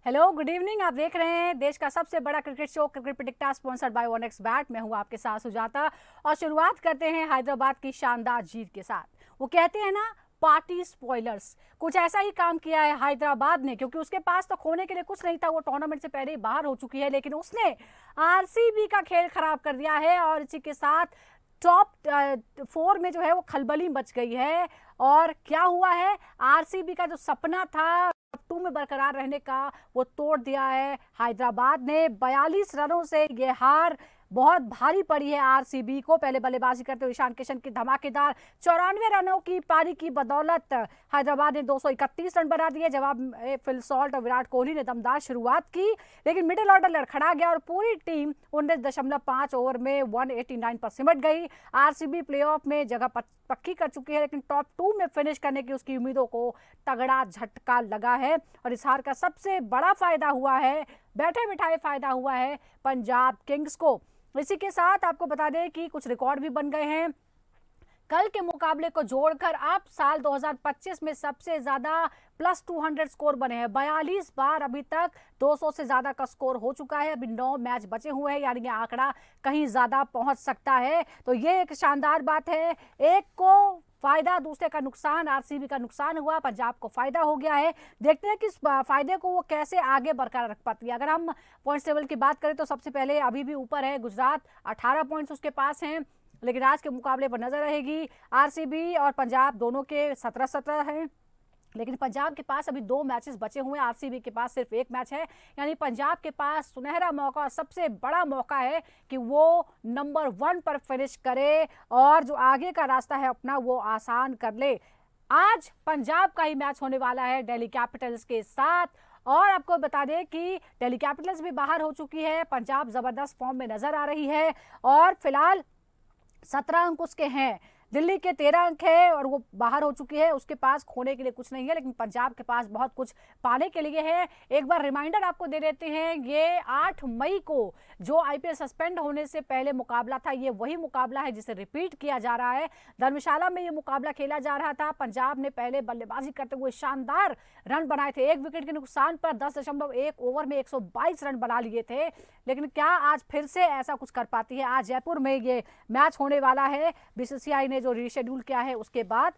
Hello, good evening. आप देख रहे हैं देश का सबसे बड़ा cricket show cricket predictor sponsored by ओनेक्स bat. मैं हूं आपके साथ सुजाता और शुरुआत करते हैं हैदराबाद की शानदार जीत के साथ। वो कहते हैं ना, पार्टी स्पॉयलर्स। कुछ ऐसा ही काम किया है हैदराबाद ने, क्योंकि उसके पास तो खोने के लिए कुछ नहीं था। वो टूर्नामेंट से पहले ही बाहर हो चुकी है, लेकिन उसने आरसीबी का खेल खराब कर दिया है और इसी के साथ टॉप 4 में जो है वो खलबली मच गई है। और क्या हुआ है, आरसीबी का जो सपना था टॉप 2 में बरकरार रहने का, वो तोड़ दिया है हैदराबाद ने। 42 रनों से ये हार बहुत भारी पड़ी है आरसीबी को। पहले बल्लेबाजी करते हुए ईशान किशन की धमाकेदार 94 रनों की पारी की बदौलत हैदराबाद ने 231 रन बना दिए। जवाब में फिल सॉल्ट और विराट कोहली ने दमदार शुरुआत की, लेकिन मिडिल ऑर्डर लड़खड़ा गया और पूरी टीम 19.5 ओवर में 189 पर सिमट गई। आरसीबी प्लेऑफ में जगह पक्की कर चुकी है, लेकिन टॉप 2 में फिनिश करने की उसकी उम्मीदों को तगड़ा झटका लगा है। और इस हार का सबसे बड़ा फायदा हुआ है, बैठे बिठाए फायदा हुआ है पंजाब किंग्स को। इसी के साथ आपको बता दें कि कुछ रिकॉर्ड भी बन गए हैं। कल के मुकाबले को जोड़कर अब साल 2025 में सबसे ज्यादा +200 स्कोर बने हैं। 42 बार अभी तक 200 से ज्यादा का स्कोर हो चुका है। अभी 9 मैच बचे हुए हैं, यानी ये आंकड़ा कहीं ज्यादा पहुंच सकता है। तो ये एक शानदार बात है। एक को फायदा, दूसरे का नुकसान। आरसीबी का नुकसान हुआ, पंजाब को फायदा हो गया है। देखते हैं कि इस फायदे को वो कैसे आगे बरकरार रख पाती है। अगर हम पॉइंट्स टेबल की बात करें तो सबसे पहले अभी भी ऊपर है गुजरात, 18 पॉइंट्स उसके पास हैं, लेकिन आज के मुकाबले पर नजर रहेगी। आरसीबी और पंजाब दोनों के 17-17 हैं, लेकिन पंजाब के पास अभी 2 मैचेस बचे हुए हैं, आरसीबी के पास सिर्फ 1 मैच है। यानी पंजाब के पास सुनहरा मौका, सबसे बड़ा मौका है कि वो नंबर 1 पर फिनिश करे और जो आगे का रास्ता है अपना वो आसान कर ले। आज पंजाब का ही मैच होने वाला है दिल्ली कैपिटल्स के साथ। और आपको बता दें कि दिल्ली कैपिटल्स भी बाहर हो चुकी है, पंजाब जबरदस्त फॉर्म में नजर आ रही है और फिलहाल 17 अंक उसके हैं। दिल्ली के 13 अंक है और वो बाहर हो चुकी है। उसके पास खोने के लिए कुछ नहीं है, लेकिन पंजाब के पास बहुत कुछ पाने के लिए है। एक बार रिमाइंडर आपको दे देते हैं, ये 8 मई को जो आईपीएल सस्पेंड होने से पहले मुकाबला था, ये वही मुकाबला है जिसे रिपीट किया जा रहा है। धर्मशाला में ये मुकाबला खेला जा रहा था। पंजाब ने पहले बल्लेबाजी करते हुए शानदार रन बनाए थे। 1 विकेट के नुकसान पर 10.1 ओवर में 122 रन बना लिए थे, लेकिन क्या आज फिर से ऐसा कुछ कर पाती है? आज जयपुर में ये मैच होने वाला है, बीसीसीआई ने जो रीशेड्यूल किया है उसके बाद।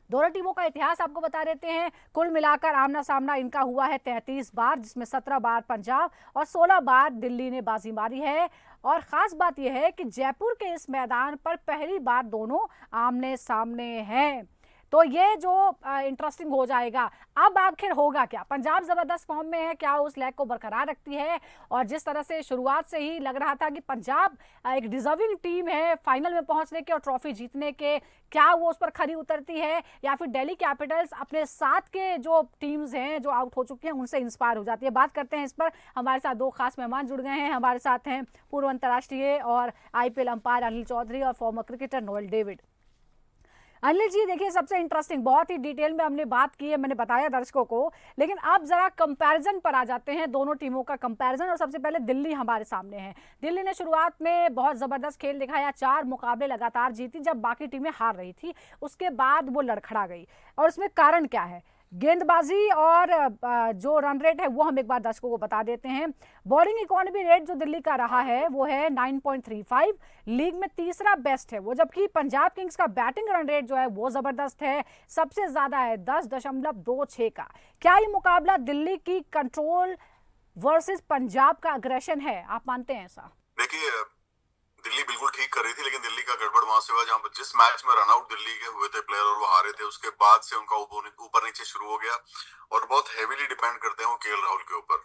दोनों टीमों का इतिहास आपको बता देते हैं। कुल मिलाकर आमना सामना इनका हुआ है 33 बार, जिसमें 17 बार पंजाब और 16 बार दिल्ली ने बाजी मारी है। और खास बात यह है कि जयपुर के इस मैदान पर पहली बार दोनों आमने सामने हैं। तो ये जो इंटरेस्टिंग हो जाएगा। अब आखिर होगा क्या? पंजाब जबरदस्त फॉर्म में है, क्या उस लैग को बरकरार रखती है? और जिस तरह से शुरुआत से ही लग रहा था कि पंजाब एक डिजर्विंग टीम है फाइनल में पहुंचने के और ट्रॉफी जीतने के, क्या वो उस पर खरी उतरती है या फिर दिल्ली कैपिटल्स अपने साथ के जो टीम्स हैं जो आउट हो चुकी हैं उनसे इंस्पायर हो जाती है? बात करते हैं इस पर। हमारे साथ 2 खास मेहमान जुड़ गए हैं। हमारे साथ हैं पूर्व अंतर्राष्ट्रीय और आईपीएल अंपायर अनिल चौधरी और former cricketer Noel David. Anil ji, देखिए, सबसे इंटरेस्टिंग, बहुत ही डिटेल में हमने बात की है, मैंने बताया दर्शकों को, लेकिन अब जरा कंपैरिजन पर आ जाते हैं, दोनों टीमों का कंपैरिजन। और सबसे पहले दिल्ली हमारे सामने है। दिल्ली ने शुरुआत में बहुत जबरदस्त खेल दिखाया, 4 मुकाबले लगातार जीती जब बाकी टीमें हार रही थी। उसके बाद वो लड़खड़ा गई और इसमें कारण क्या है? गेंदबाजी और जो रन रेट है वो हम एक बार दर्शकों को बता देते हैं। बॉलिंग इकोनॉमी रेट जो दिल्ली का रहा है वो है 9.35, लीग में तीसरा बेस्ट है वो, जबकि पंजाब किंग्स का बैटिंग रन रेट जो है वो जबरदस्त है, सबसे ज्यादा है 10.26 का। क्या ये मुकाबला दिल्ली की कंट्रोल वर्सेस पंजाब का अग्रेशन है? आप मानते हैं ऐसा? देखिए, दिल्ली बिल्कुल ठीक कर रही थी, लेकिन दिल्ली का गड़बड़ वहां से हुआ जहां जिस मैच में रनआउट दिल्ली के हुए थे प्लेयर और वो हारे थे, उसके बाद से उनका ऊपर नीचे शुरू हो गया और बहुत हेवीली डिपेंड करते हैं वो केएल राहुल के ऊपर।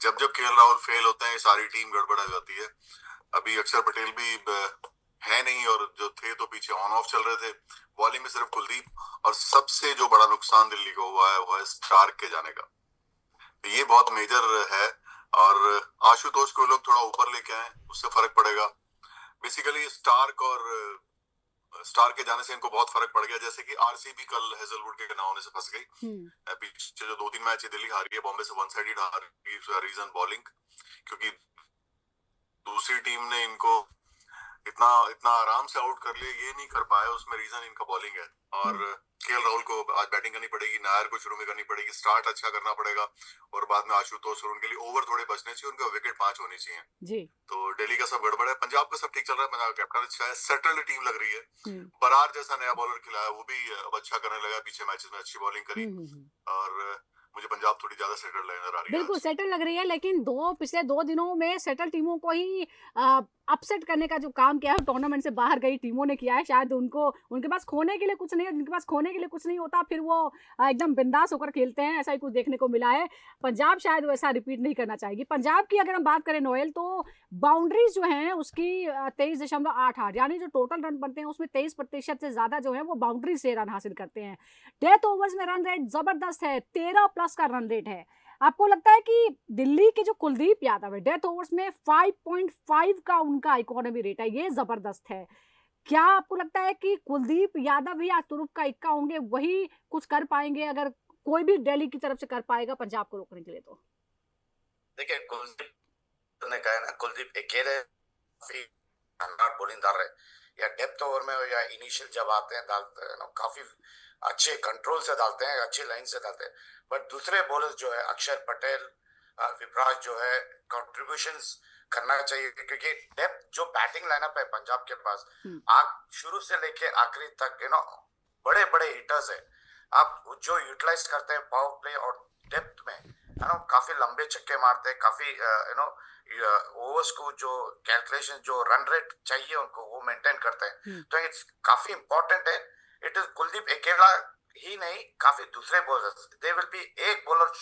जब जब केएल राहुल फेल होते हैं सारी टीम गड़बड़ आ जाती है। अभी अक्षर पटेल भी है नहीं और जो थे तो पीछे ऑन ऑफ चल रहे थे। बॉलिंग में सिर्फ कुलदीप, और सबसे जो बड़ा नुकसान दिल्ली को हुआ है वो है स्टार्क के जाने का। ये बहुत मेजर है और आशुतोष को लोग थोड़ा ऊपर लेके आए, उससे फर्क पड़ेगा। बेसिकली स्टार के जाने से इनको बहुत फर्क पड़ गया, जैसे कि आरसीबी कल हेजलवुड के ना होने से फंस गई। पीछे जो 2-3 मैच दिल्ली हारी है, बॉम्बे से 1 साइडेड हारी, रीजन बॉलिंग, क्योंकि दूसरी टीम ने इनको इतना इतना आराम से आउट कर लिए, ये नहीं कर पाए, उसमें रीजन इनका बॉलिंग है। और केएल राहुल को आज बैटिंग करनी पड़ेगी, नायर को शुरू में करनी पड़ेगी, स्टार्ट अच्छा करना पड़ेगा, और बाद में आशुतोष, और उनके लिए ओवर थोड़े बचने चाहिए, उनके विकेट 5 होनी चाहिए जी। तो दिल्ली का सब गड़बड़ है। पंजाब का सब ठीक चल रहा है, पंजाब कैप्टन अच्छा है, सेटल्ड टीम लग रही है। बरार जैसा नया बॉलर खिलाया, वो भी अब अच्छा करने लगा, पीछे मैचेस में अच्छी बॉलिंग करी, और मुझे पंजाब थोड़ी ज्यादा सेटल नजर आ रही है बिल्कुल आज। सेटल लग रही है, लेकिन पिछले 2 दिनों में सेटल टीमों को ही अपसेट करने का जो काम किया है, टूर्नामेंट से बाहर गई टीमों ने किया है। शायद उनके पास खोने के लिए कुछ नहीं है, जिनके पास खोने के लिए कुछ नहीं होता, फिर वो एकदम बिंदास होकर खेलते हैं, ऐसा ही कुछ देखने को मिला है। पंजाब शायद वैसा रिपीट नहीं करना चाहेगी। पंजाब की अगर हम बात करें नोएल, तो बाउंड्रीज जो हैं उसकी 23.88, यानी जो टोटल रन बनते हैं उसमें 23% से ज्यादा जो है वो बाउंड्री से रन हासिल करते हैं। डेथ ओवर्स में रन रेट जबरदस्त है, 13+ का रन रेट है। आपको लगता है कि दिल्ली के जो कुलदीप यादव है, डेथ ओवर्स में 5.5 का उनका इकोनॉमी रेट है, ये जबरदस्त है। क्या आपको लगता है कि कुलदीप यादव ही आज तुरुप का इक्का होंगे, वही कुछ कर पाएंगे अगर कोई भी दिल्ली की तरफ से कर पाएगा पंजाब को रोकने के लिए? तो देखिए, कुलदीप ने कहा है ना, कुलदीप अकेले बोलिंग डाल रहे, या डेप्थ ओवर में या इनिशियल जब आते हैं डालते हैं ना, काफी अच्छे कंट्रोल से डालते हैं, अच्छी लाइन से डालते हैं। बट दूसरे बॉलर्स जो है, अक्षर पटेल, विपराज जो है, कंट्रीब्यूशंस करना चाहिए, क्योंकि डेप्थ जो बैटिंग लाइनअप है पंजाब के पास, शुरू से लेके आखिरी तक बड़े बड़े हिटर्स है। आप जो यूटिलाइज करते हैं पावर प्ले और डेप्थ में, काफी लंबे छक्के मारते हैं, काफी ओवर्स को जो कैलकुलेशन, जो रन रेट चाहिए उनको, वो मेंटेन करते हैं। तो इट्स काफी इंपॉर्टेंट है। इट इज कुलदीप अकेला ही नहीं, काफी दूसरे बॉलर्स, दे विल बी एक बॉलर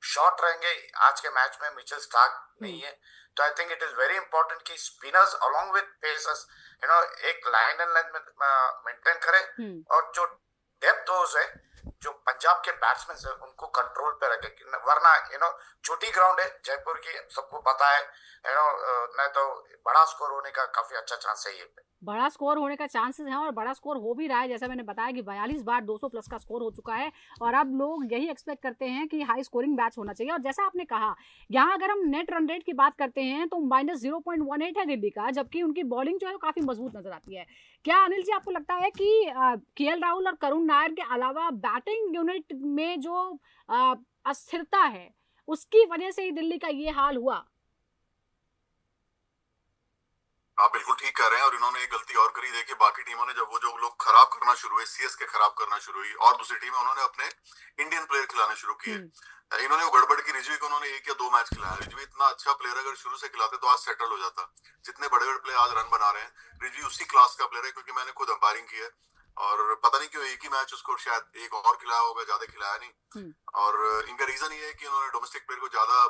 शॉर्ट रहेंगे आज के मैच में, मिचेल स्टार्क नहीं है। तो I think it is very important कि स्पिनर्स अलोंग विद पेसर्स एक लाइन एंड लेंथ में मेंटेन करें, और जो डेप्थ ओवर्स है, जो पंजाब के बैट्समैन है, उनको कंट्रोल पे रखे, वरना छोटी ग्राउंड है जयपुर की, सबको पता है, नहीं तो बड़ा स्कोर होने का काफी अच्छा चांस है। ये बड़ा स्कोर होने का चांसेस है, और बड़ा स्कोर हो भी रहा है। जैसा मैंने बताया कि 42 बार 200+ का स्कोर हो चुका है, और अब लोग यही एक्सपेक्ट करते हैं कि हाई स्कोरिंग मैच होना चाहिए। और जैसा आपने कहा, यहाँ अगर हम नेट रन रेट की बात करते हैं तो -0.18 है दिल्ली का, जबकि उनकी बॉलिंग जो है वो काफी मजबूत नजर आती है। क्या अनिल जी आपको लगता है कि केएल राहुल और करुण नायर के अलावा बैटिंग यूनिट में जो अस्थिरता है, उसकी वजह से ही दिल्ली का ये हाल हुआ? आप बिल्कुल ठीक कह रहे हैं, और इन्होंने एक गलती और करी। देखिए, बाकी टीमों ने जब वो जो लोग खराब करना शुरू हुए, सीएसके खराब करना शुरू हुई, और दूसरी टीमें, उन्होंने अपने इंडियन प्लेयर खिलाने शुरू किए। इन्होंने वो गड़बड़ की। रिजवी को उन्होंने 1 या 2 मैच खिलाया। रिजवी इतना अच्छा प्लेयर, अगर शुरू से खिलाते तो आज सेटल हो जाता। जितने बड़े बड़े प्लेयर आज रन बना रहे हैं, रिजवी उसी क्लास का प्लेयर है, क्योंकि मैंने खुद अंपायरिंग की है, और पता नहीं क्यों एक ही मैच उसको शायद एक और खिलाया होगा, ज्यादा खिलाया नहीं। और इनका रीजन ये है कि उन्होंने डोमेस्टिक प्लेयर को ज्यादा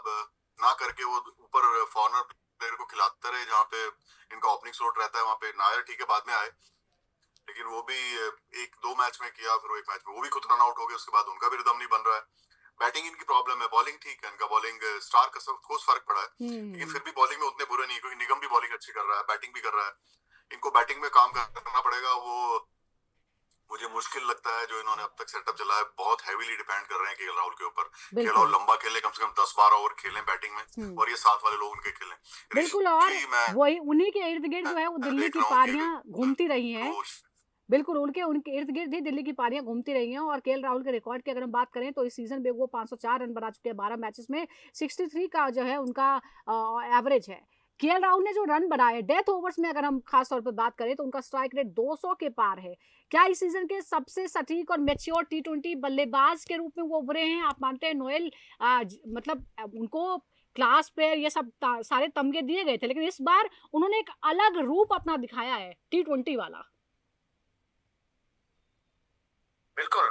ना करके वो ऊपर फॉरनर प्लेयर को खिलाते रहे, जहाँ पे इनका ओपनिंग स्लॉट रहता है। वहां पे नायर ठीक है बाद में आए, लेकिन वो भी 1-2 मैच में किया, फिर वो एक मैच में वो भी खुद रन आउट हो गए, उसके बाद उनका भी रिदम नहीं बन रहा है। बैटिंग इनकी प्रॉब्लम है, बॉलिंग ठीक है, इनका बॉलिंग स्टार का सब कुछ फर्क पड़ा है, लेकिन फिर भी बॉलिंग में उतने बुरे नहीं, क्योंकि निगम भी बॉलिंग अच्छी कर रहा है, बैटिंग भी कर रहा है। इनको बैटिंग में काम करना पड़ेगा। वो मुझे मुश्किल लगता है जो इन्होंने अब तक सेटअप चला है, बहुत हैवीली डिपेंड कर रहे हैं केएल राहुल के ऊपर। केएल राहुल लंबा खेले, कम से कम 10-12 ओवर खेलें बैटिंग में, और ये साथ वाले लोग उनके खेलें। बिल्कुल, और वही उन्हीं के इर्द गिर्द जो है वो दिल्ली की पारियां घूमती रही हैं। बिल्कुल, उनके इर्द गिर्द ही दिल्ली की पारियां घूमती रही हैं। और केएल राहुल के रिकॉर्ड की अगर हम बात करें तो इस सीजन में वो 504 रन बना चुके हैं 12 मैचेस में, 63 का जो है उनका एवरेज है। केएल राहुल ने जो रन बनाए डेथ ओवर्स में, अगर हम खास तौर पर बात करें तो उनका स्ट्राइक रेट 200 के पार है। क्या इस सीजन के सबसे सटीक और मैच्योर टी20 बल्लेबाज के रूप में वो उभरे हैं? आप मानते हैं नोएल मतलब उनको क्लास प्लेयर ये सब सारे तमगे दिए गए थे, लेकिन इस बार उन्होंने एक अलग रूप अपना दिखाया है टी20 वाला? बिल्कुल,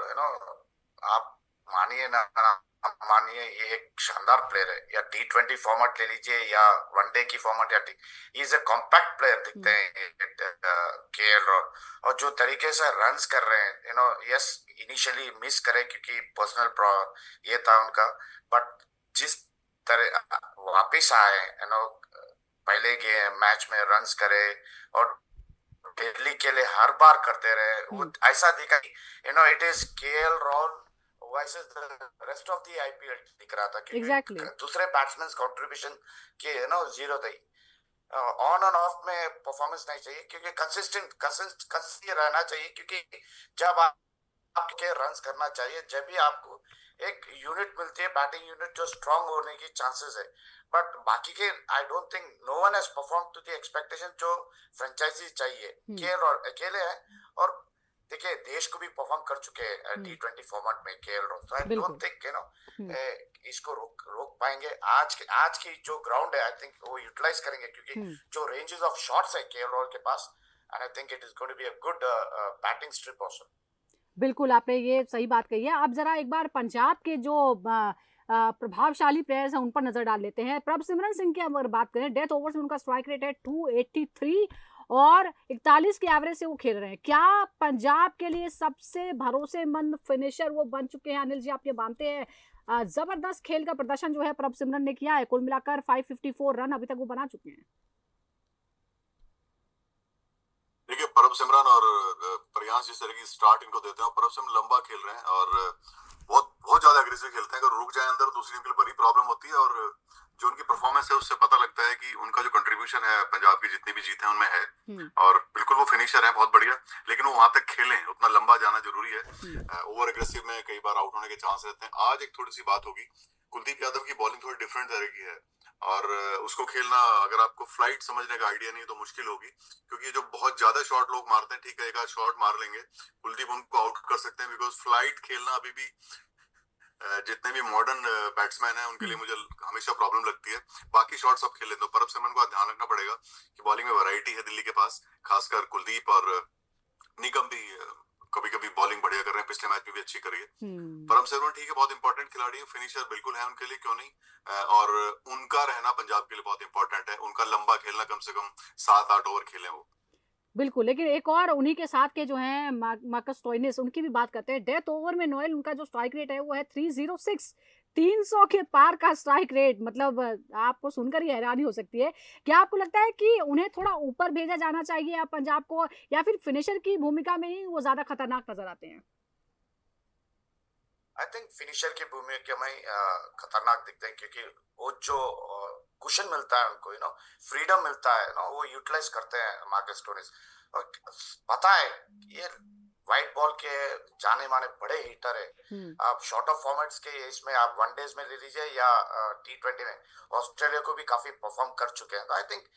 आप मानिए ना मानिए, ये एक शानदार प्लेयर है, या टी20 फॉर्मेट ले लीजिए या वनडे की फॉर्मेट, या इज ए कॉम्पैक्ट प्लेयर दिखते हैं केएल राहुल। और जो तरीके से रन्स कर रहे हैं, यस इनिशियली मिस करे क्योंकि पर्सनल ये था उनका, बट जिस तरह वापिस आए, पहले मैच में रन्स करे और दिल्ली के लिए हर बार करते रहे, वो ऐसा दिखा, it is KL Rahul versus the rest of the IPL दिख रहा था, क्योंकि दूसरे बैट्समैन कंट्रीब्यूशन के जीरो थे। ऑन एंड ऑफ में परफॉर्मेंस नहीं चाहिए, क्योंकि कंसिस्टेंट रहना चाहिए, क्योंकि जब आपके रन्स करना चाहिए, जब भी आपको एक यूनिट मिलती है, बैटिंग यूनिट, जो स्ट्रांग होने की चांसेस है। बट बाकी के I don't think no one has perform to the expectation जो फ्रेंचाइजी चाहिए। केएल और अकेले हैं, और देखिए देश को भी परफॉर्म कर चुके हैं T20 फॉर्मेट में केएल राहुल। तो आई डोंट थिंक इसको रोक पाएंगे। आज की जो ग्राउंड है, आई थिंक वो यूटिलाइज करेंगे, क्योंकि जो रेंजेस ऑफ शॉट्स है केएल राहुल के पास, and I think it is going to be a good batting strip also. बिल्कुल, आपने ये सही बात कही है। अब जरा एक बार पंजाब के जो प्रभावशाली प्लेयर्स हैं उन पर नजर डाल लेते हैं। प्रभसिमरन सिंह की अगर बात करें, डेथ ओवर्स में उनका स्ट्राइक रेट है 283 और 41 के एवरेज से वो खेल रहे हैं। क्या पंजाब के लिए सबसे भरोसेमंद फिनिशर वो बन चुके हैं? अनिल जी, आप ये मानते हैं? जबरदस्त खेल का प्रदर्शन जो है प्रभसिमरन ने किया है, कुल मिलाकर 554 रन अभी तक वो बना चुके हैं। देखिए, प्रभसिमरन और प्रयांश जिस तरह की स्टार्ट इनको देते हैं, और प्रभसिमरन लंबा खेल रहे हैं और बहुत बहुत ज्यादा एग्रेसिव खेलते हैं। अगर रुक जाए अंदर, दूसरी टीम के लिए बड़ी प्रॉब्लम होती है। और जो उनकी परफॉर्मेंस है उससे पता लगता है कि उनका जो कंट्रीब्यूशन है पंजाब की जितनी भी जीतें उनमें है। और बिल्कुल वो फिनिशर है, बहुत बढ़िया, लेकिन वो वहां तक खेलें, उतना लंबा जाना जरूरी है। ओवर एग्रेसिव में कई बार आउट होने के चांस रहते हैं। आज एक थोड़ी सी बात होगी, कुलदीप यादव की बॉलिंग थोड़ी डिफरेंट तरह की है, और उसको खेलना, अगर आपको फ्लाइट समझने का आइडिया नहीं तो मुश्किल होगी, क्योंकि जो बहुत ज्यादा शॉट लोग मारते हैं, ठीक है एक आध शॉट मार लेंगे, कुलदीप उनको आउट कर सकते हैं। बिकॉज फ्लाइट खेलना अभी भी जितने भी मॉडर्न बैट्समैन हैं उनके लिए मुझे हमेशा प्रॉब्लम लगती है। बाकी शॉट सब खेल लेते हैं, प्रभसिमरन को ध्यान रखना पड़ेगा कि बॉलिंग में वैरायटी है दिल्ली के पास, खासकर कुलदीप और निकम भी कभी कभी बॉलिंग बढ़िया कर रहे हैं, पिछले मैच में भी अच्छी करी है। प्रभसिमरन ठीक है, बहुत इंपॉर्टेंट खिलाड़ी है, फिनिशर बिल्कुल है उनके लिए, क्यों नहीं। और उनका रहना पंजाब के लिए बहुत इंपॉर्टेंट है, उनका लंबा खेलना, कम से कम 7-8 ओवर खेले वो। बिल्कुल, लेकिन एक और उन्हीं के साथ के जो हैं मार्कस स्टोइनिस, उनकी भी बात करते हैं। डेथ ओवर में नोएल उनका जो स्ट्राइक रेट है वो है 306, 300 के पार का स्ट्राइक रेट। मतलब आपको सुनकर ही हैरानी हो सकती है। क्या आपको लगता है कि उन्हें थोड़ा ऊपर भेजा जाना चाहिए आप पंजाब को, या फिर फिनिशर की भूमिका में ही वो ज्यादा खतरनाक नजर आते हैं? आई थिंक फिनिशर की भूमिका में खतरनाक दिखते हैं, क्योंकि वो जो कुशन मिलता है उनको, फ्रीडम मिलता है, वो यूटिलाइज करते हैं मार्कस स्टोइनिस। और पता है ये वाइट बॉल के जाने माने बड़े हिटर है। आप शॉर्ट ऑफ फॉर्मेट्स के इसमें आप वनडेज में ले लीजिए या T20 में, ऑस्ट्रेलिया को भी काफी परफॉर्म कर चुके हैं। तो आई थिंक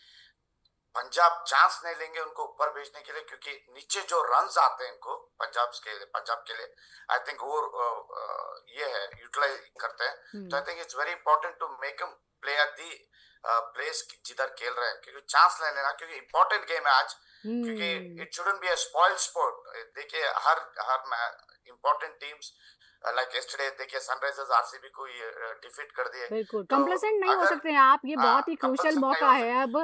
पंजाब चांस नहीं लेंगे उनको ऊपर भेजने के लिए, क्योंकि नीचे जो रन्स आते हैं इनको पंजाब के लिए आई थिंक वो ये है यूटिलाइज करते हैं। तो I think it's very important to make him play at the place जिधर खेल रहे हैं, क्योंकि चांस ले लेना, क्योंकि इंपॉर्टेंट गेम है आज, क्योंकि it shouldn't be a spoiled sport. देखिए हर इंपॉर्टेंट टीम्स लाइक यस्टरडे, देखिए सनराइजर्स आरसीबी को डिफीट कर दिए। बिल्कुल, तो कंप्लेसेंट नहीं हो सकते हैं आप। ये बहुत ही क्रूशियल मौका है अब।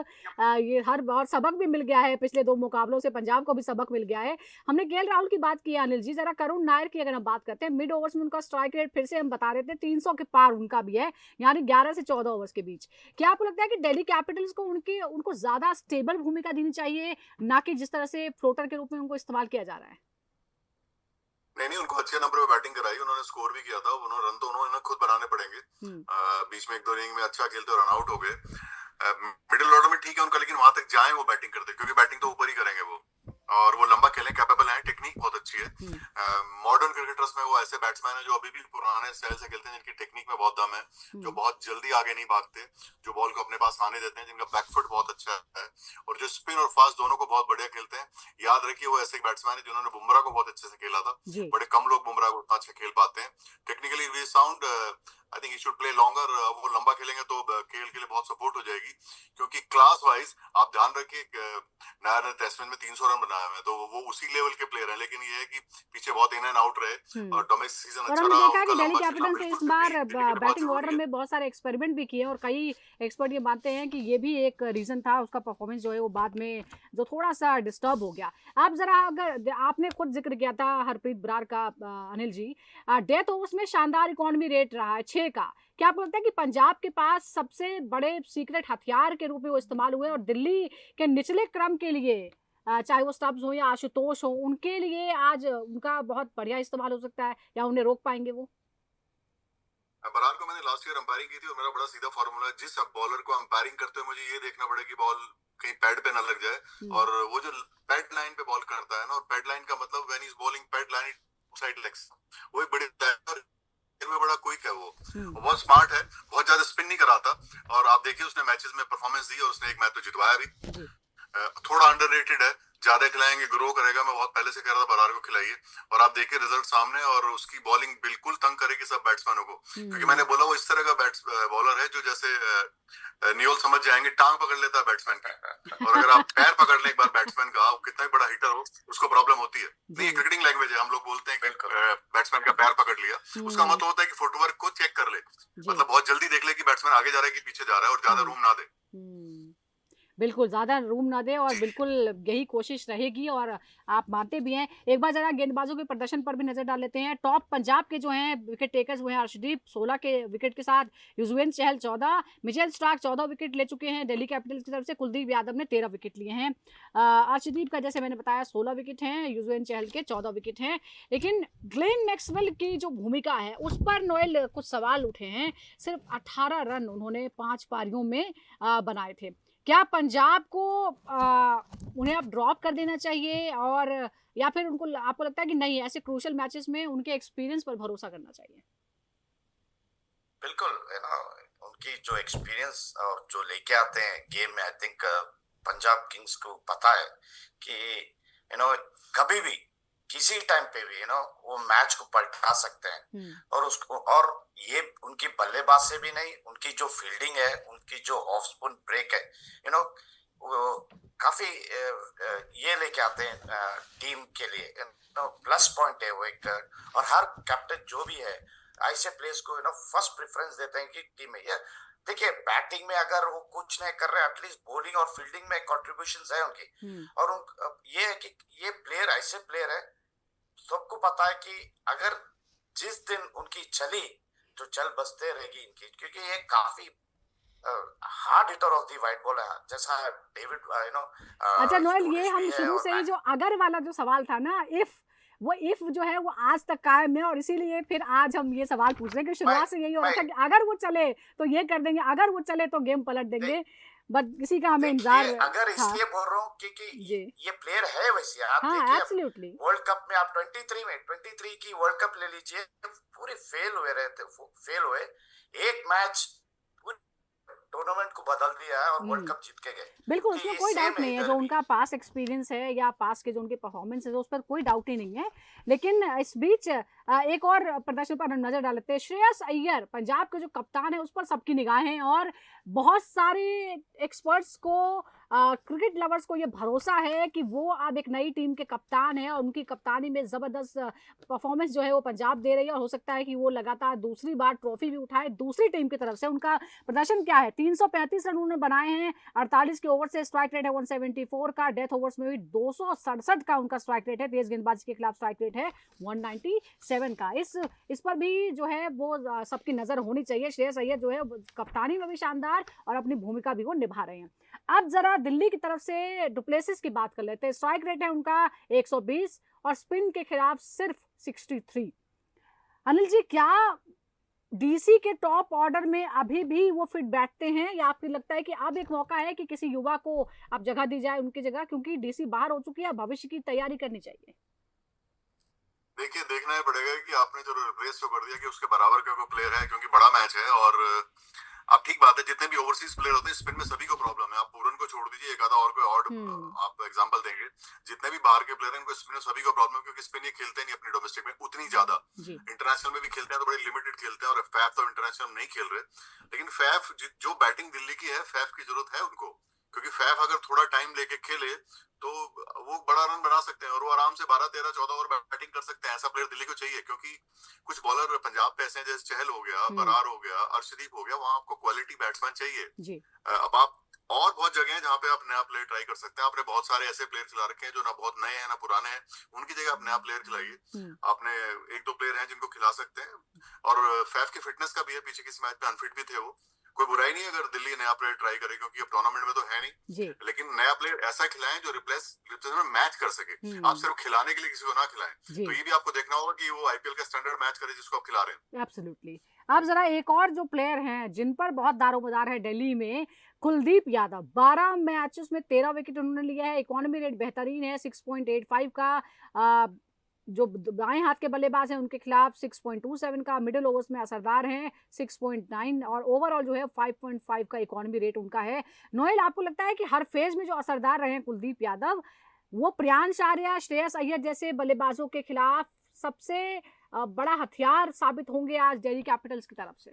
ये हर बार सबक भी मिल गया है, पिछले 2 मुकाबलों से पंजाब को भी सबक मिल गया है। हमने केएल राहुल की बात की है अनिल जी, जरा करुण नायर की अगर हम बात करते हैं, मिड ओवर्स में उनका स्ट्राइक रेट फिर से हम बता देते हैं 300 के पार उनका भी है, यानी 11 से 14 ओवर्स के बीच। क्या आपको लगता है कि दिल्ली कैपिटल्स को उनको ज्यादा स्टेबल भूमिका देनी चाहिए, ना कि जिस तरह से फ्लोटर के रूप में उनको इस्तेमाल किया जा रहा है? नहीं, उनको अच्छे नंबर पे बैटिंग कराई, उन्होंने स्कोर भी किया था, उन्होंने रन तो उन्होंने खुद बनाने पड़ेंगे। बीच में 1-2 इनिंग में अच्छा खेलते और रन आउट हो गए। मिडिल ऑर्डर में ठीक है उनका, लेकिन वहां तक जाए वो बैटिंग करते, क्योंकि बैटिंग तो ऊपर ही करेंगे वो, और वो लंबा खेलें, कैपेबल है, टेक्निक बहुत अच्छी है। मॉडर्न क्रिकेटर्स में वो ऐसे बैट्समैन है जो अभी भी पुराने स्टाइल से खेलते हैं, जिनकी टेक्निक में बहुत दम है, जो बहुत जल्दी आगे नहीं भागते, जो बॉल को अपने पास आने देते हैं, जिनका बैकफुट बहुत अच्छा है, और जो स्पिन और फास्ट दोनों को बहुत बढ़िया खेलते हैं। याद रखिए वो ऐसे बैट्समैन है जिन्होंने बुमराह को बहुत अच्छे से खेला था, बड़े कम लोग बुमराह को उतना अच्छा खेल पाते हैं। Technically way sound, I think he should play longer. वो लंबा खेलेंगे तो केएल के लिए बहुत सपोर्ट हो जाएगी, क्योंकि क्लास वाइज आप ध्यान रखिए नायर ने टेस्ट मैच में 300 रन बनाए हैं, तो वो उसी लेवल के प्लेयर हैं, लेकिन ये है कि पीछे बहुत इन एंड आउट रहे और डोमेस्टिक सीजन अच्छा रहा। देखा है कि दिल्ली कैपिटल्स ने इस बार बैटिंग ऑर्डर में बहुत सारे एक्सपेरिमेंट भी किए, और कई एक्सपर्ट ये मानते हैं कि ये भी एक रीजन था उसका परफॉर्मेंस जो है वो बाद में जो थोड़ा सा डिस्टर्ब हो गया। आप जरा, अगर आपने खुद जिक्र किया था हरप्रीत बरार का अनिल जी, डेथ ओवर्स में शानदार इकोनॉमी रेट रहा है 6 का। क्या आपको लगता है कि पंजाब के पास सबसे बड़े सीक्रेट हथियार के रूप में वो इस्तेमाल हुए, और दिल्ली के निचले क्रम के लिए, चाहे वो स्टब्स हो या आशुतोष हो, उनके लिए आज उनका बहुत बढ़िया इस्तेमाल हो सकता है, या उन्हें रोक पाएंगे वो? बरार को मैंने लास्ट ईयर अंपायरिंग की थी और मेरा बड़ा सीधा फॉर्मूला है, जिस बॉलर को अंपायरिंग करते हुए मुझे ये देखना पड़े कि बॉल कहीं पैड पे ना लग जाए, और वो जो पैड लाइन पे बॉल करता है ना, और पैड लाइन का मतलब when is bowling pad line side legs, वो एक बड़ी और में बड़ा क्विक है वो, बहुत स्मार्ट है, बहुत ज्यादा स्पिन नहीं कराता, और आप देखिए उसने मैचेस में परफॉर्मेंस दी और उसने एक मैच तो जितवाया भी। थोड़ा अंडररेटेड है, ज्यादा खिलाएंगे ग्रो करेगा, मैं बहुत पहले से कह रहा था बरार को खिलाइए, और आप देखिए रिजल्ट सामने, और उसकी बॉलिंग बिल्कुल तंग करेगी सब बैट्समैनों को, क्योंकि मैंने बोला वो इस तरह का बॉलर है जो जैसे नियोल समझ जाएंगे, टांग पकड़ लेता है बैट्समैन की, और अगर आप पैर पकड़ लें एक बार बैट्समैन का, आप कितना भी बड़ा हिटर हो उसको प्रॉब्लम होती है। नहीं, क्रिकेटिंग लैंग्वेज है, हम लोग बोलते हैं कि बैट्समैन का पैर पकड़ लिया, उसका मतलब होता है कि फुटवर्क को चेक कर ले, मतलब बहुत जल्दी देख ले कि बैट्समैन आगे जा रहा है कि पीछे जा रहा है, और ज्यादा रूम ना दे। बिल्कुल ज़्यादा रूम ना दे, और बिल्कुल यही कोशिश रहेगी, और आप मानते भी हैं। एक बार ज़रा गेंदबाजों के प्रदर्शन पर भी नज़र डाल लेते हैं। टॉप पंजाब के जो हैं विकेट टेकर्स वो हैं अर्शदीप 16 के विकेट के साथ, Yuzvendra Chahal 14, Mitchell Starc 14 wicket ले चुके हैं दिल्ली कैपिटल्स की तरफ से, कुलदीप यादव ने 13 विकेट लिए हैं। अर्शदीप का जैसे मैंने बताया 16 विकेट हैं, युजवेंद्र चहल के 14 विकेट हैं। लेकिन ग्लेन मैक्सवेल की जो भूमिका है उस पर नोएल कुछ सवाल उठे हैं। सिर्फ 18 रन उन्होंने 5 पारियों में बनाए थे। क्या पंजाब को उन्हें अब ड्रॉप कर देना चाहिए, और या फिर उनको आपको लगता है कि नहीं, ऐसे क्रूशियल मैचेस में उनके एक्सपीरियंस पर भरोसा करना चाहिए? बिल्कुल, उनकी जो एक्सपीरियंस और जो लेके आते हैं गेम में, आई थिंक पंजाब किंग्स को पता है कि कभी भी किसी टाइम पे भी वो मैच को पलटा सकते हैं, और उसको, और ये उनकी बल्लेबाज से भी नहीं, उनकी जो फील्डिंग है, उनकी जो ऑफ स्पिन ब्रेक है, वो काफी ये लेके आते हैं टीम के लिए, प्लस पॉइंट है वो एक, और हर कैप्टन जो भी है ऐसे प्लेयर्स को फर्स्ट प्रेफरेंस देते हैं कि टीम में, या देखिए बैटिंग में अगर वो कुछ नहीं कर रहे, एटलीस्ट बॉलिंग और फील्डिंग में कंट्रीब्यूशंस है उनकी, और ये है कि ये प्लेयर ऐसे प्लेयर है, सबको पता है कि अगर जिस दिन उनकी चली तो चल बसते रहेगी इनकी, क्योंकि ये काफी hard hitter of the white ball है, जैसा डेविड अच्छा नोएल, ये हम शुरू से ही जो अगर वाला जो सवाल था ना, इफ जो है वो आज तक कायम है, और इसीलिए फिर आज हम ये सवाल पूछ रहे हैं कि शुरुआत से यही हो रहा था कि अगर वो चले तो ये कर देंगे, अगर वो चले तो गेम पलट देंगे, बट इसी का हमें इंतजार अगर इसलिए बोल रहा हूँ क्योंकि ये प्लेयर है वैसे, आप देखिए वर्ल्ड कप में, आप 23 की वर्ल्ड कप ले लीजिए, पूरे फेल हुए, एक मैच टूर्नामेंट को बदल दिया है और वर्ल्ड कप जीत के गए। बिल्कुल, उसमें कोई डाउट नहीं है, जो उनका पास एक्सपीरियंस है या पास के जो उनके परफॉर्मेंस है उस पर कोई डाउट ही नहीं है। लेकिन इस बीच एक और प्रदर्शन पर नजर डालते हैं। श्रेयस अय्यर पंजाब के जो कप्तान है उस पर सबकी निगाहें, और बहुत सारे एक्सपर्ट्स को, क्रिकेट लवर्स को ये भरोसा है कि वो अब एक नई टीम के कप्तान है, और उनकी कप्तानी में जबरदस्त परफॉर्मेंस जो है वो पंजाब दे रही है, और हो सकता है कि वो लगातार दूसरी बार ट्रॉफी भी उठाए दूसरी टीम की तरफ से। उनका प्रदर्शन क्या है? 335 रन उन्होंने बनाए हैं, 48 के ओवर से, स्ट्राइक रेट है 174 का, डेथ ओवर्स में भी 267 का उनका स्ट्राइक रेट है, तेज गेंदबाजी के खिलाफ स्ट्राइक रेट है 197 का। इस पर भी जो है वो सबकी नजर होनी चाहिए। श्रेयस अय्यर जो है कप्तानी में भी शानदार, और अपनी भूमिका भी वो निभा रहे हैं। अब जरा दिल्ली की तरफ से डुप्लेसिस की बात कर लेते हैं। स्ट्राइक रेट है उनका 120, और स्पिन के खिलाफ सिर्फ 63। अनिल जी, क्या डीसी के टॉप ऑर्डर में अभी भी वो फिट बैठते हैं, या आपको लगता है कि अब एक मौका है कि किसी युवा को अब जगह दी जाए उनकी जगह, क्योंकि डीसी बाहर हो चुकी है, भविष्य की तैयारी करनी चाहिए? देखिए, देखना ही पड़ेगा कि आपने जो रिप्लेस तो कर दिया कि उसके बराबर का कोई प्लेयर है, क्योंकि बड़ा मैच है, और आप ठीक बात है, जितने भी ओवरसीज प्लेयर होते हैं स्पिन में सभी को प्रॉब्लम है। आप पूरन को छोड़ दीजिए, एक आधा और कोई आप एग्जांपल देंगे, जितने भी बाहर के प्लेयर हैं उनको स्पिन में सभी को प्रॉब्लम है, क्योंकि स्पिन ये खेलते नहीं अपनी डोमेस्टिक में उतनी ज्यादा, इंटरनेशनल में भी खेलते हैं तो बड़े लिमिटेड खेलते हैं, और फैफ तो इंटरनेशनल में नहीं खेल रहे। लेकिन फैफ जो बैटिंग दिल्ली की है, फैफ की जरूरत है उनको, क्योंकि फैफ अगर थोड़ा टाइम लेके खेले तो वो बड़ा रन बना सकते हैं, और वो आराम से 12, 13, 14 ओवर बैटिंग कर सकते हैं। ऐसा प्लेयर दिल्ली को चाहिए, क्योंकि कुछ बॉलर पंजाब पे ऐसे हैं, जैसे चहल हो गया, बरार हो गया, अर्शदीप हो गया, वहां आपको क्वालिटी बैट्समैन चाहिए। अब आप और बहुत जगह हैं जहां पे आप नया प्लेयर ट्राई कर सकते हैं। आपने बहुत सारे ऐसे प्लेयर खिला रखे हैं जो ना बहुत नए हैं ना पुराने हैं, उनकी जगह आप नया प्लेयर खिलाइए। आपने 1-2 प्लेयर हैं जिनको खिला सकते हैं, और फैफ की फिटनेस का भी है, पीछे किस मैच में अनफिट भी थे वो, कोई बुराई नहीं अगर दिल्ली नया प्लेयर ट्राई करे, क्योंकि अब टूर्नामेंट में तो है नहीं, लेकिन नया प्लेयर ऐसा खिलाएं जो रिप्लेस में मैच कर सके। आप सिर्फ खिलाने के लिए किसी को ना खिलाएं। तो ये भी आपको देखना होगा कि वो आईपीएल का स्टैंडर्ड मैच करे जिसको आप खिला रहे हैं। एब्सोल्युटली। अब जरा एक और जो प्लेयर हैं जिन पर बहुत दारोमदार है दिल्ली में, कुलदीप यादव। 12 मैचेस में 13 विकेट उन्होंने लिया है। इकोनॉमी रेट बेहतरीन है 6.85 का। जो बाएं हाथ के बल्लेबाज हैं उनके खिलाफ 6.27 का। मिडिल ओवर्स में असरदार हैं 6.9 और ओवरऑल जो है 5.5 का इकोनॉमी रेट उनका है। नोएल, आपको लगता है कि हर फेज में जो असरदार रहे हैं कुलदीप यादव, वो प्रियांश आर्या, श्रेयस अय्यर जैसे बल्लेबाजों के खिलाफ सबसे बड़ा हथियार साबित होंगे आज दिल्ली कैपिटल्स की तरफ से?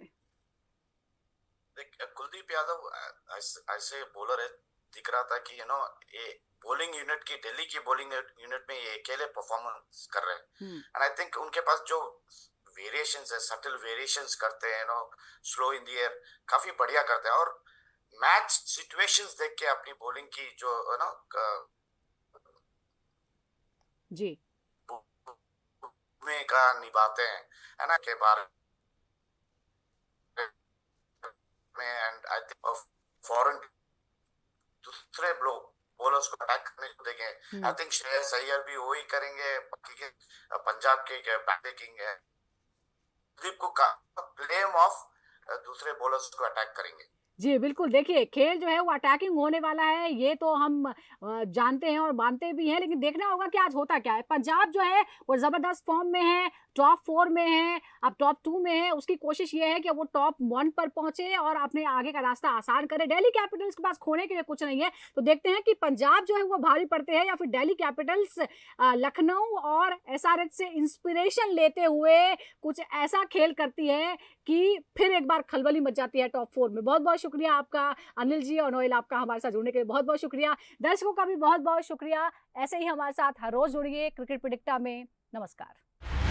कुलदीप यादव ऐसे बॉलर है, दिख रहा था कि ये बॉलिंग यूनिट की, दिल्ली की बॉलिंग यूनिट में ये अकेले परफॉर्मेंस कर रहे हैं। एंड आई थिंक उनके पास जो वेरिएशंस है, सटल वेरिएशंस करते हैं, स्लो इन द एयर, काफी बढ़िया करते हैं। और मैच सिचुएशंस देख के अपनी बॉलिंग की जो जी भूमिका निभाते हैं, है ना, के बारे में। एंड आई थिंक फॉरेन दूसरे बॉलर्स को अटैक करने को देखें, आई थिंक श्रेयस अय्यर भी वही करेंगे। पंजाब के बैटिंग है, कुलदीप को ब्लेम ऑफ दूसरे बॉलर्स को अटैक करेंगे। जी बिल्कुल, देखिए खेल जो है वो अटैकिंग होने वाला है, ये तो हम जानते हैं और मानते भी हैं, लेकिन देखना होगा कि आज होता क्या है। पंजाब जो है वो ज़बरदस्त फॉर्म में है, टॉप 4 में है, अब टॉप 2 में है। उसकी कोशिश ये है कि वो टॉप 1 पर पहुंचे और अपने आगे का रास्ता आसान करे। दिल्ली कैपिटल्स के पास खोने के लिए कुछ नहीं है, तो देखते हैं कि पंजाब जो है वो भारी पड़ते हैं या फिर दिल्ली कैपिटल्स लखनऊ और एसआरएच से इंस्पिरेशन लेते हुए कुछ ऐसा खेल करती है कि फिर एक बार खलबली मच जाती है टॉप 4 में। बहुत बहुत शुक्रिया आपका अनिल जी और नोएल, आपका हमारे साथ जुड़ने के लिए बहुत बहुत शुक्रिया। दर्शकों का भी बहुत बहुत शुक्रिया। ऐसे ही हमारे साथ हर रोज जुड़िए क्रिकेट प्रेडिक्टा में। नमस्कार।